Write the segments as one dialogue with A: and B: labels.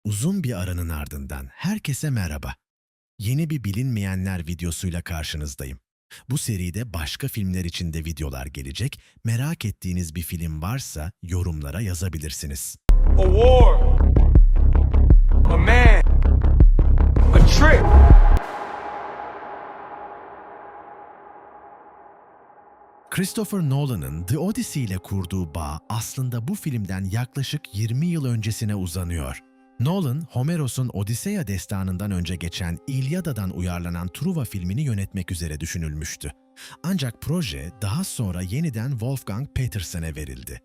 A: Uzun bir aranın ardından herkese merhaba. Yeni bir bilinmeyenler videosuyla karşınızdayım. Bu seride başka filmler için de videolar gelecek. Merak ettiğiniz bir film varsa yorumlara yazabilirsiniz.
B: A war, a man, a trick.
A: Christopher Nolan'ın The Odyssey ile kurduğu bağ aslında bu filmden yaklaşık 20 yıl öncesine uzanıyor. Nolan, Homeros'un Odisea destanından önce geçen İlyada'dan uyarlanan Truva filmini yönetmek üzere düşünülmüştü. Ancak proje daha sonra yeniden Wolfgang Petersen'e verildi.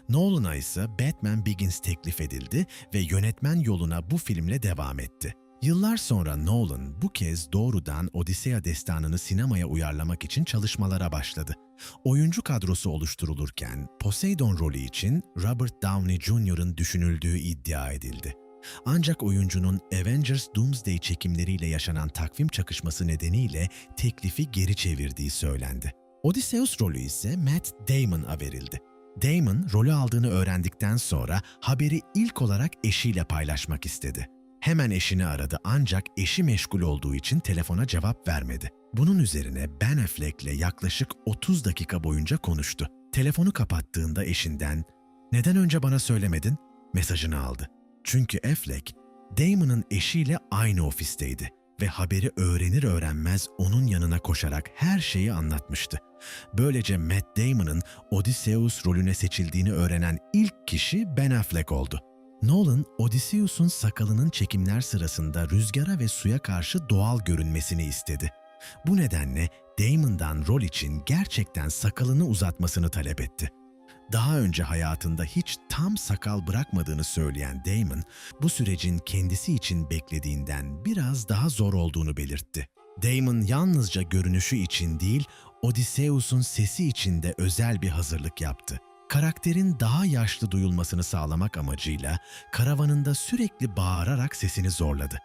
A: Nolan'a ise Batman Begins teklif edildi ve yönetmen yoluna bu filmle devam etti. Yıllar sonra Nolan bu kez doğrudan Odisea destanını sinemaya uyarlamak için çalışmalara başladı. Oyuncu kadrosu oluşturulurken Poseidon rolü için Robert Downey Jr.'ın düşünüldüğü iddia edildi. Ancak oyuncunun Avengers Doomsday çekimleriyle yaşanan takvim çakışması nedeniyle teklifi geri çevirdiği söylendi. Odysseus rolü ise Matt Damon'a verildi. Damon, rolü aldığını öğrendikten sonra haberi ilk olarak eşiyle paylaşmak istedi. Hemen eşini aradı ancak eşi meşgul olduğu için telefona cevap vermedi. Bunun üzerine Ben Affleck'le yaklaşık 30 dakika boyunca konuştu. Telefonu kapattığında eşinden "Neden önce bana söylemedin?" mesajını aldı. Çünkü Affleck, Damon'ın eşiyle aynı ofisteydi ve haberi öğrenir öğrenmez onun yanına koşarak her şeyi anlatmıştı. Böylece Matt Damon'ın Odysseus rolüne seçildiğini öğrenen ilk kişi Ben Affleck oldu. Nolan, Odysseus'un sakalının çekimler sırasında rüzgara ve suya karşı doğal görünmesini istedi. Bu nedenle Damon'dan rol için gerçekten sakalını uzatmasını talep etti. Daha önce hayatında hiç tam sakal bırakmadığını söyleyen Damon, bu sürecin kendisi için beklediğinden biraz daha zor olduğunu belirtti. Damon yalnızca görünüşü için değil, Odysseus'un sesi için de özel bir hazırlık yaptı. Karakterin daha yaşlı duyulmasını sağlamak amacıyla karavanında sürekli bağırarak sesini zorladı.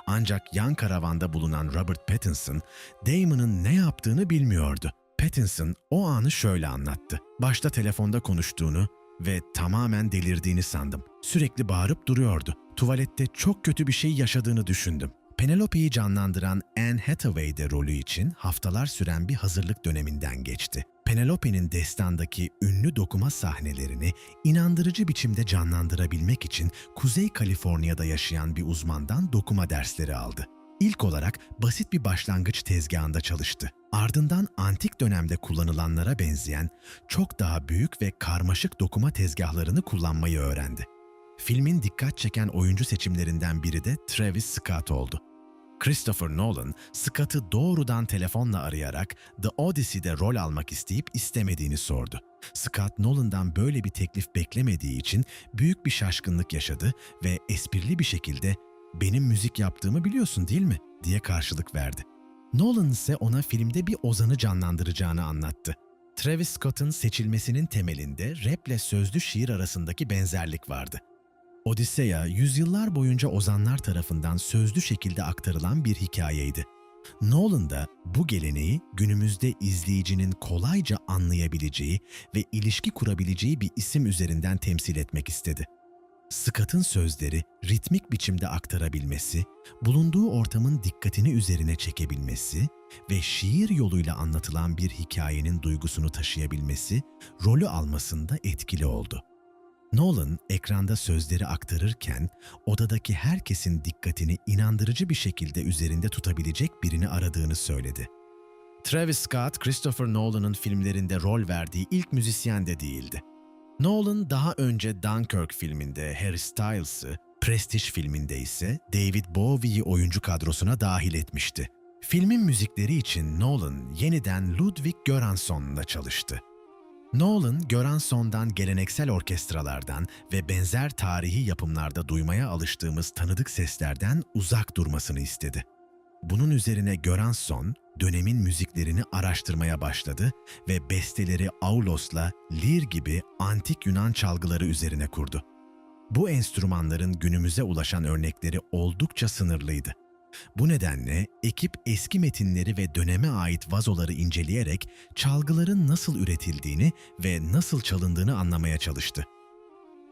A: Ancak yan karavanda bulunan Robert Pattinson, Damon'ın ne yaptığını bilmiyordu. Pattinson o anı şöyle anlattı. Başta telefonda konuştuğunu ve tamamen delirdiğini sandım. Sürekli bağırıp duruyordu. Tuvalette çok kötü bir şey yaşadığını düşündüm. Penelope'yi canlandıran Anne Hathaway de rolü için haftalar süren bir hazırlık döneminden geçti. Penelope'nin destandaki ünlü dokuma sahnelerini inandırıcı biçimde canlandırabilmek için Kuzey Kaliforniya'da yaşayan bir uzmandan dokuma dersleri aldı. İlk olarak basit bir başlangıç tezgahında çalıştı. Ardından antik dönemde kullanılanlara benzeyen çok daha büyük ve karmaşık dokuma tezgahlarını kullanmayı öğrendi. Filmin dikkat çeken oyuncu seçimlerinden biri de Travis Scott oldu. Christopher Nolan, Scott'ı doğrudan telefonla arayarak The Odyssey'de rol almak isteyip istemediğini sordu. Scott, Nolan'dan böyle bir teklif beklemediği için büyük bir şaşkınlık yaşadı ve esprili bir şekilde "Benim müzik yaptığımı biliyorsun değil mi?" diye karşılık verdi. Nolan ise ona filmde bir ozanı canlandıracağını anlattı. Travis Scott'ın seçilmesinin temelinde raple sözlü şiir arasındaki benzerlik vardı. Odisea, yüzyıllar boyunca ozanlar tarafından sözlü şekilde aktarılan bir hikayeydi. Nolan da bu geleneği günümüzde izleyicinin kolayca anlayabileceği ve ilişki kurabileceği bir isim üzerinden temsil etmek istedi. Scott'ın sözleri ritmik biçimde aktarabilmesi, bulunduğu ortamın dikkatini üzerine çekebilmesi ve şiir yoluyla anlatılan bir hikayenin duygusunu taşıyabilmesi rolü almasında etkili oldu. Nolan, ekranda sözleri aktarırken odadaki herkesin dikkatini inandırıcı bir şekilde üzerinde tutabilecek birini aradığını söyledi. Travis Scott, Christopher Nolan'ın filmlerinde rol verdiği ilk müzisyen de değildi. Nolan daha önce Dunkirk filminde Harry Styles'ı, Prestige filminde ise David Bowie'yi oyuncu kadrosuna dahil etmişti. Filmin müzikleri için Nolan yeniden Ludwig Göransson'la çalıştı. Nolan, Göransson'dan geleneksel orkestralardan ve benzer tarihi yapımlarda duymaya alıştığımız tanıdık seslerden uzak durmasını istedi. Bunun üzerine Göransson, dönemin müziklerini araştırmaya başladı ve besteleri Aulos'la lir gibi antik Yunan çalgıları üzerine kurdu. Bu enstrümanların günümüze ulaşan örnekleri oldukça sınırlıydı. Bu nedenle ekip eski metinleri ve döneme ait vazoları inceleyerek çalgıların nasıl üretildiğini ve nasıl çalındığını anlamaya çalıştı.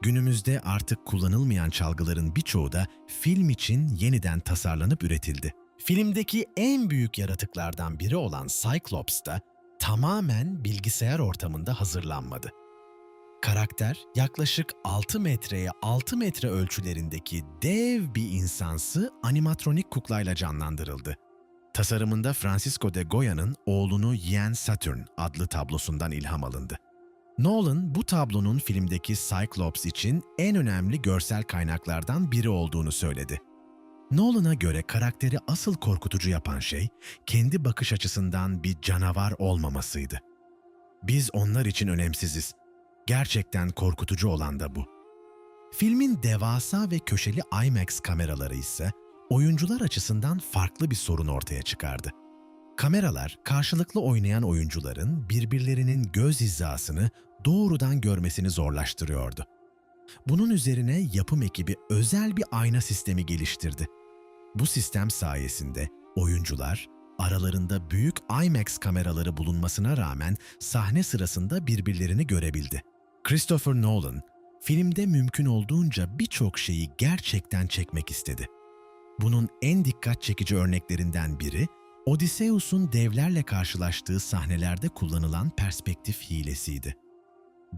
A: Günümüzde artık kullanılmayan çalgıların birçoğu da film için yeniden tasarlanıp üretildi. Filmdeki en büyük yaratıklardan biri olan Cyclops da tamamen bilgisayar ortamında hazırlanmadı. Karakter yaklaşık 6 metreye 6 metre ölçülerindeki dev bir insansı animatronik kuklayla canlandırıldı. Tasarımında Francisco de Goya'nın oğlunu yeğen Saturn adlı tablosundan ilham alındı. Nolan bu tablonun filmdeki Cyclops için en önemli görsel kaynaklardan biri olduğunu söyledi. Nolan'a göre karakteri asıl korkutucu yapan şey kendi bakış açısından bir canavar olmamasıydı. Biz onlar için önemsiziz. Gerçekten korkutucu olan da bu. Filmin devasa ve köşeli IMAX kameraları ise oyuncular açısından farklı bir sorun ortaya çıkardı. Kameralar, karşılıklı oynayan oyuncuların birbirlerinin göz hizasını doğrudan görmesini zorlaştırıyordu. Bunun üzerine yapım ekibi özel bir ayna sistemi geliştirdi. Bu sistem sayesinde oyuncular, aralarında büyük IMAX kameraları bulunmasına rağmen sahne sırasında birbirlerini görebildi. Christopher Nolan, filmde mümkün olduğunca birçok şeyi gerçekten çekmek istedi. Bunun en dikkat çekici örneklerinden biri, Odysseus'un devlerle karşılaştığı sahnelerde kullanılan perspektif hilesiydi.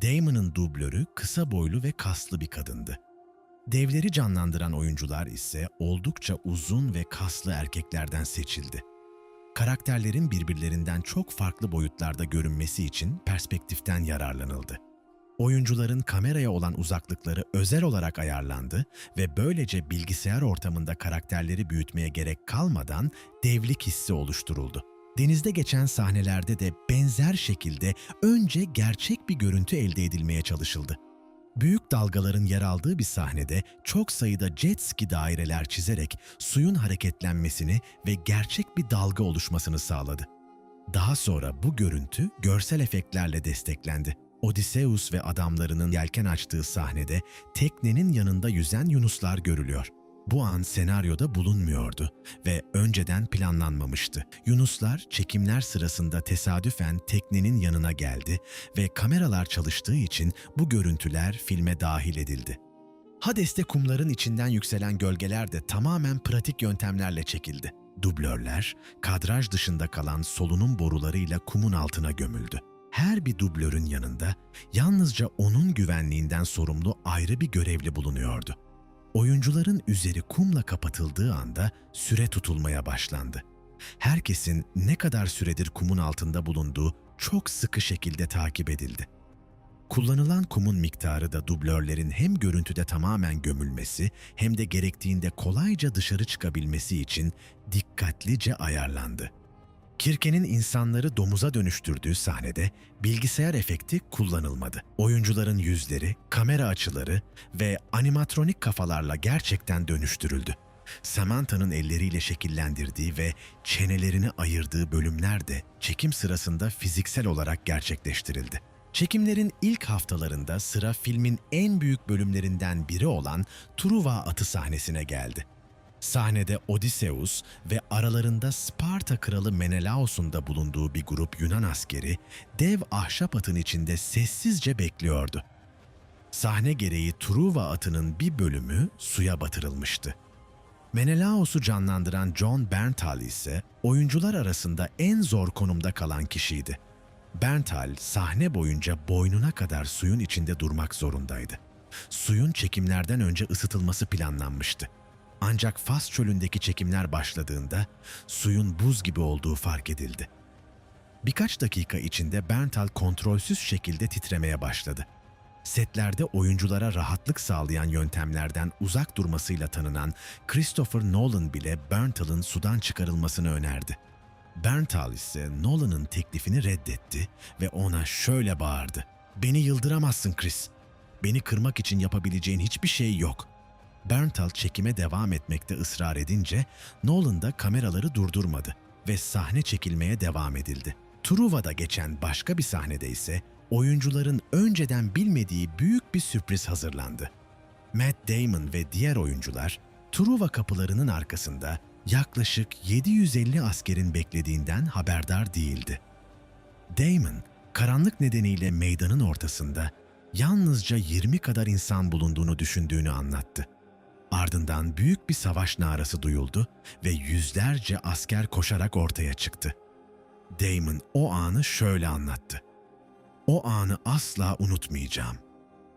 A: Damon'ın dublörü kısa boylu ve kaslı bir kadındı. Devleri canlandıran oyuncular ise oldukça uzun ve kaslı erkeklerden seçildi. Karakterlerin birbirlerinden çok farklı boyutlarda görünmesi için perspektiften yararlanıldı. Oyuncuların kameraya olan uzaklıkları özel olarak ayarlandı ve böylece bilgisayar ortamında karakterleri büyütmeye gerek kalmadan devlik hissi oluşturuldu. Denizde geçen sahnelerde de benzer şekilde önce gerçek bir görüntü elde edilmeye çalışıldı. Büyük dalgaların yer aldığı bir sahnede çok sayıda jet ski daireler çizerek suyun hareketlenmesini ve gerçek bir dalga oluşmasını sağladı. Daha sonra bu görüntü görsel efektlerle desteklendi. Odysseus ve adamlarının yelken açtığı sahnede teknenin yanında yüzen yunuslar görülüyor. Bu an senaryoda bulunmuyordu ve önceden planlanmamıştı. Yunuslar çekimler sırasında tesadüfen teknenin yanına geldi ve kameralar çalıştığı için bu görüntüler filme dahil edildi. Hades'te kumların içinden yükselen gölgeler de tamamen pratik yöntemlerle çekildi. Dublörler, kadraj dışında kalan solunum borularıyla kumun altına gömüldü. Her bir dublörün yanında yalnızca onun güvenliğinden sorumlu ayrı bir görevli bulunuyordu. Oyuncuların üzeri kumla kapatıldığı anda süre tutulmaya başlandı. Herkesin ne kadar süredir kumun altında bulunduğu çok sıkı şekilde takip edildi. Kullanılan kumun miktarı da dublörlerin hem görüntüde tamamen gömülmesi hem de gerektiğinde kolayca dışarı çıkabilmesi için dikkatlice ayarlandı. Kirke'nin insanları domuza dönüştürdüğü sahnede bilgisayar efekti kullanılmadı. Oyuncuların yüzleri, kamera açıları ve animatronik kafalarla gerçekten dönüştürüldü. Samantha'nın elleriyle şekillendirdiği ve çenelerini ayırdığı bölümler de çekim sırasında fiziksel olarak gerçekleştirildi. Çekimlerin ilk haftalarında sıra filmin en büyük bölümlerinden biri olan Truva atı sahnesine geldi. Sahnede Odysseus ve aralarında Sparta kralı Menelaos'un da bulunduğu bir grup Yunan askeri dev ahşap atın içinde sessizce bekliyordu. Sahne gereği Truva atının bir bölümü suya batırılmıştı. Menelaos'u canlandıran Jon Bernthal ise oyuncular arasında en zor konumda kalan kişiydi. Bernthal sahne boyunca boynuna kadar suyun içinde durmak zorundaydı. Suyun çekimlerden önce ısıtılması planlanmıştı. Ancak Fas çölündeki çekimler başladığında suyun buz gibi olduğu fark edildi. Birkaç dakika içinde Bernthal kontrolsüz şekilde titremeye başladı. Setlerde oyunculara rahatlık sağlayan yöntemlerden uzak durmasıyla tanınan Christopher Nolan bile Bernthal'ın sudan çıkarılmasını önerdi. Bernthal ise Nolan'ın teklifini reddetti ve ona şöyle bağırdı: "Beni yıldıramazsın Chris. Beni kırmak için yapabileceğin hiçbir şey yok." Bernthal çekime devam etmekte ısrar edince Nolan da kameraları durdurmadı ve sahne çekilmeye devam edildi. Truva'da geçen başka bir sahnede ise oyuncuların önceden bilmediği büyük bir sürpriz hazırlandı. Matt Damon ve diğer oyuncular Truva kapılarının arkasında yaklaşık 750 askerin beklediğinden haberdar değildi. Damon, karanlık nedeniyle meydanın ortasında yalnızca 20 kadar insan bulunduğunu düşündüğünü anlattı. Ardından büyük bir savaş narası duyuldu ve yüzlerce asker koşarak ortaya çıktı. Damon o anı şöyle anlattı. O anı asla unutmayacağım.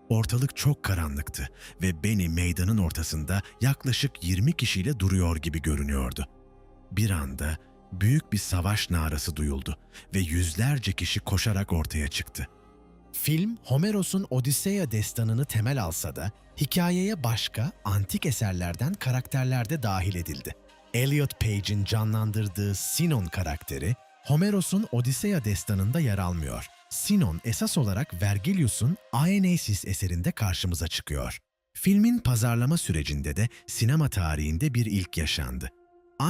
A: Ortalık çok karanlıktı ve beni meydanın ortasında yaklaşık 20 kişiyle duruyor gibi görünüyordu. Bir anda büyük bir savaş narası duyuldu ve yüzlerce kişi koşarak ortaya çıktı. Film, Homeros'un Odiseya destanını temel alsa da hikayeye başka, antik eserlerden karakterler de dahil edildi. Elliot Page'in canlandırdığı Sinon karakteri, Homeros'un Odiseya destanında yer almıyor. Sinon esas olarak Vergilius'un Aeneis eserinde karşımıza çıkıyor. Filmin pazarlama sürecinde de sinema tarihinde bir ilk yaşandı.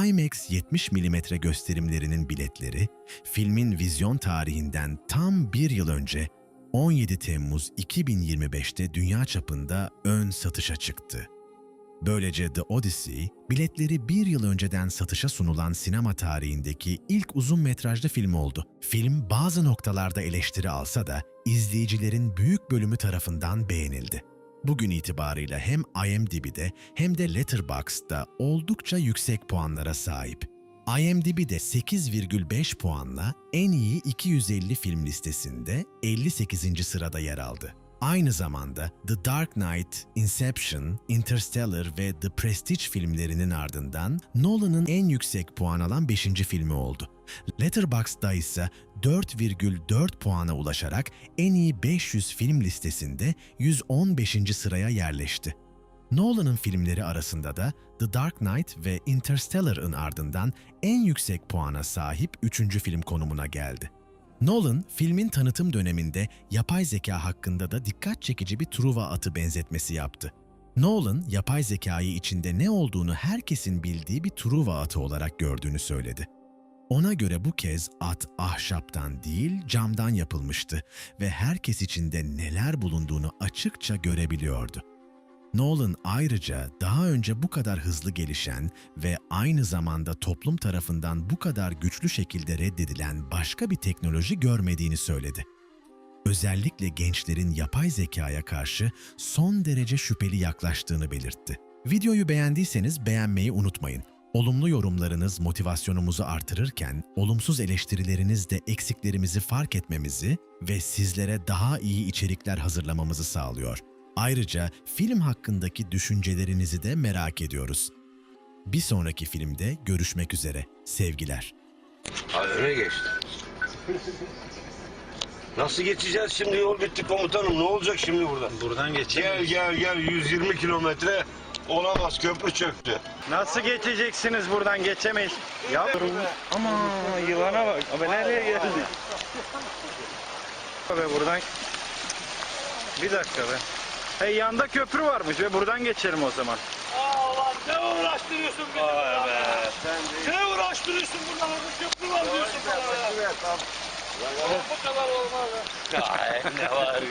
A: IMAX 70 mm gösterimlerinin biletleri, filmin vizyon tarihinden tam bir yıl önce 17 Temmuz 2025'te dünya çapında ön satışa çıktı. Böylece The Odyssey, biletleri bir yıl önceden satışa sunulan sinema tarihindeki ilk uzun metrajlı film oldu. Film bazı noktalarda eleştiri alsa da izleyicilerin büyük bölümü tarafından beğenildi. Bugün itibarıyla hem IMDb'de hem de Letterboxd'da oldukça yüksek puanlara sahip. IMDb'de 8,5 puanla en iyi 250 film listesinde 58. sırada yer aldı. Aynı zamanda The Dark Knight, Inception, Interstellar ve The Prestige filmlerinin ardından Nolan'ın en yüksek puan alan 5. filmi oldu. Letterboxd'da ise 4,4 puana ulaşarak en iyi 500 film listesinde 115. sıraya yerleşti. Nolan'ın filmleri arasında da The Dark Knight ve Interstellar'ın ardından en yüksek puana sahip 3. film konumuna geldi. Nolan, filmin tanıtım döneminde yapay zeka hakkında da dikkat çekici bir Truva atı benzetmesi yaptı. Nolan, yapay zekayı içinde ne olduğunu herkesin bildiği bir Truva atı olarak gördüğünü söyledi. Ona göre bu kez at ahşaptan değil camdan yapılmıştı ve herkes içinde neler bulunduğunu açıkça görebiliyordu. Nolan ayrıca daha önce bu kadar hızlı gelişen ve aynı zamanda toplum tarafından bu kadar güçlü şekilde reddedilen başka bir teknoloji görmediğini söyledi. Özellikle gençlerin yapay zekaya karşı son derece şüpheli yaklaştığını belirtti. Videoyu beğendiyseniz beğenmeyi unutmayın. Olumlu yorumlarınız motivasyonumuzu artırırken, olumsuz eleştirileriniz de eksiklerimizi fark etmemizi ve sizlere daha iyi içerikler hazırlamamızı sağlıyor. Ayrıca film hakkındaki düşüncelerinizi de merak ediyoruz. Bir sonraki filmde görüşmek üzere. Sevgiler.
C: Öne geçti. Nasıl geçeceğiz şimdi? Yol bitti komutanım. Ne olacak şimdi buradan?
D: Buradan geçeyim.
C: Gel 120 kilometre olamaz, köprü çöktü.
D: Nasıl geçeceksiniz buradan? Geçemeyiz. Yavrum. Ama yılana bak. Abi nereye geldik? Abi buradan. Bir dakika be. Hey, yanda köprü varmış ve buradan geçelim o zaman.
E: Allah, ne uğraştırıyorsun bizi burada? Ne uğraştırıyorsun burada? Köprü var diyorsun bana ya. Bu kadar olmaz ya.
C: Ne var?